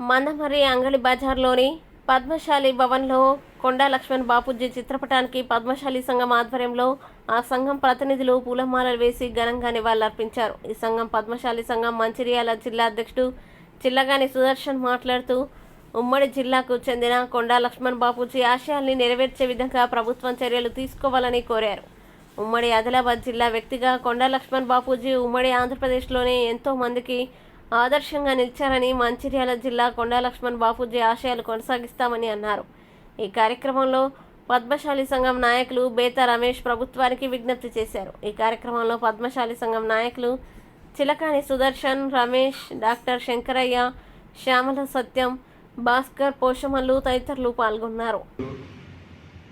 మందమర్రి అంగడి బజార్లోని పద్మశాలి భవన్లో కొండా లక్ష్మణ్ బాపూజీ చిత్రపటానికి పద్మశాలి సంఘం ఆధ్వర్యంలో ఆ సంఘం ప్రతినిధులు పూలమాలలు వేసి ఘనంగా నివాళులర్పించారు. ఈ సంఘం పద్మశాలి సంఘం మంచిర్యాల జిల్లా అధ్యక్షుడు చిల్లగాని సుదర్శన్ మాట్లాడుతూ ఉమ్మడి జిల్లాకు చెందిన కొండా లక్ష్మణ్ బాపూజీ ఆశయాల్ని నెరవేర్చే విధంగా ప్రభుత్వం చర్యలు తీసుకోవాలని కోరారు. ఉమ్మడి ఆదిలాబాద్ జిల్లా వ్యక్తిగా కొండా లక్ష్మణ్ బాపూజీ ఉమ్మడి ఆంధ్రప్రదేశ్లోనే ఎంతో మందికి ఆదర్శంగా నిలిచారని, మంచిర్యాల జిల్లా కొండా లక్ష్మణ్ బాపూజీ ఆశయాలు కొనసాగిస్తామని అన్నారు. ఈ కార్యక్రమంలో పద్మశాలి సంఘం నాయకులు బేతా రమేష్ ప్రభుత్వానికి విజ్ఞప్తి చేశారు. ఈ కార్యక్రమంలో పద్మశాలి సంఘం నాయకులు చిలకాని సుదర్శన్, రమేష్, డాక్టర్ శంకరయ్య, శ్యామల సత్యం, భాస్కర్, పోషమల్లు తదితరులు పాల్గొన్నారు.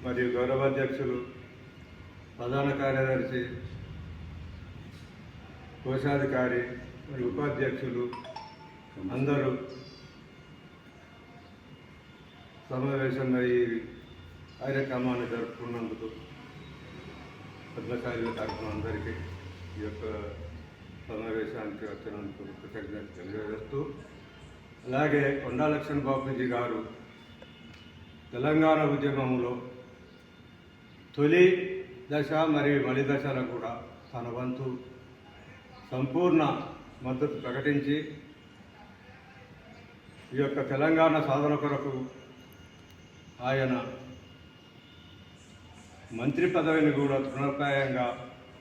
మరియు గౌరవాధ్యక్షులు, ప్రధాన కార్యదర్శి, కోశాధికారి మరియు ఉపాధ్యక్షులు అందరూ సమావేశమై కార్యక్రమాన్ని జరుపుకున్నందుకు పద్మశాలి తరఫున అందరికీ ఈ యొక్క సమావేశానికి వచ్చినందుకు కృతజ్ఞత తెలియజేస్తూ, అలాగే కొండా లక్ష్మణ్ బాపూజీ గారు తెలంగాణ ఉద్యమంలో తొలి దశ మరియు మలి దశలో కూడా తన వంతు సంపూర్ణ మద్దతు ప్రకటించి ఈ యొక్క తెలంగాణ సాధన కొరకు ఆయన మంత్రి పదవిని కూడా తృణప్రాయంగా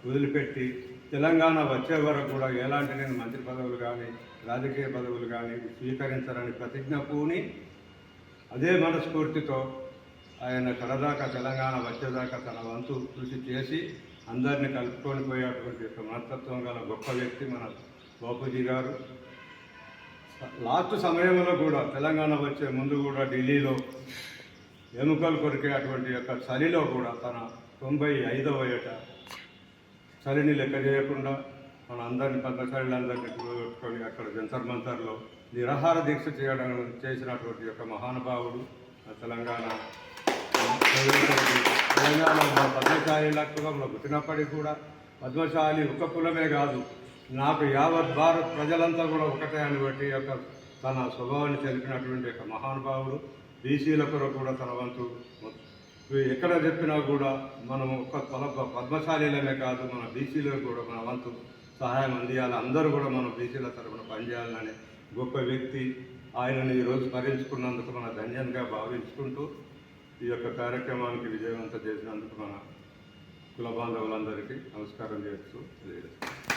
వదిలిపెట్టి తెలంగాణ వచ్చే వరకు కూడా ఎలాంటి నేను మంత్రి పదవులు కానీ రాజకీయ పదవులు కానీ స్వీకరించాలని ప్రతిజ్ఞ పూని అదే మనస్ఫూర్తితో ఆయన కడదాకా తెలంగాణ వచ్చేదాకా తన వంతు కృషి చేసి అందరినీ కలుపుకొని పోయేటువంటి యొక్క మనస్తత్వం గల గొప్ప వ్యక్తి మన బాపూజీ గారు. లాస్ట్ సమయంలో కూడా తెలంగాణ వచ్చే ముందు కూడా ఢిల్లీలో ఎముకలు కొరికే అటువంటి యొక్క చలిలో కూడా తన 95వ ఏట చలిని లెక్క చేయకుండా మన అందరినీ పద్మశాలీలందరినీ కూడగొట్టుకొని అక్కడ జంతర్ మంతర్లో నిరాహార దీక్ష చేసినటువంటి యొక్క మహానుభావుడు తెలంగాణ మన పద్మశాలి కులంలో పుట్టినప్పటికీ కూడా పద్మశాలి ఒక కులమే కాదు, నాకు యావత్ భారత్ ప్రజలంతా కూడా ఒకటే అని బట్టి యొక్క తన స్వభావాన్ని తెలిపినటువంటి యొక్క మహానుభావుడు. బీసీల కొరకు కూడా తన వంతు ఎక్కడ చెప్పినా కూడా మనము ఒక పద్మశాలీలనే కాదు, మన బీసీలకు కూడా మన వంతు సహాయం అందియాలి, అందరూ కూడా మన బీసీల తరఫున పనిచేయాలనే గొప్ప వ్యక్తి. ఆయనను ఈరోజు స్మరించుకున్నందుకు మన ధన్యంగా భావించుకుంటూ ఈ యొక్క కార్యక్రమానికి విజయవంతం చేసినందుకు మన కుల బాంధవులందరికీ నమస్కారం చేస్తూ తెలియజేస్తాను.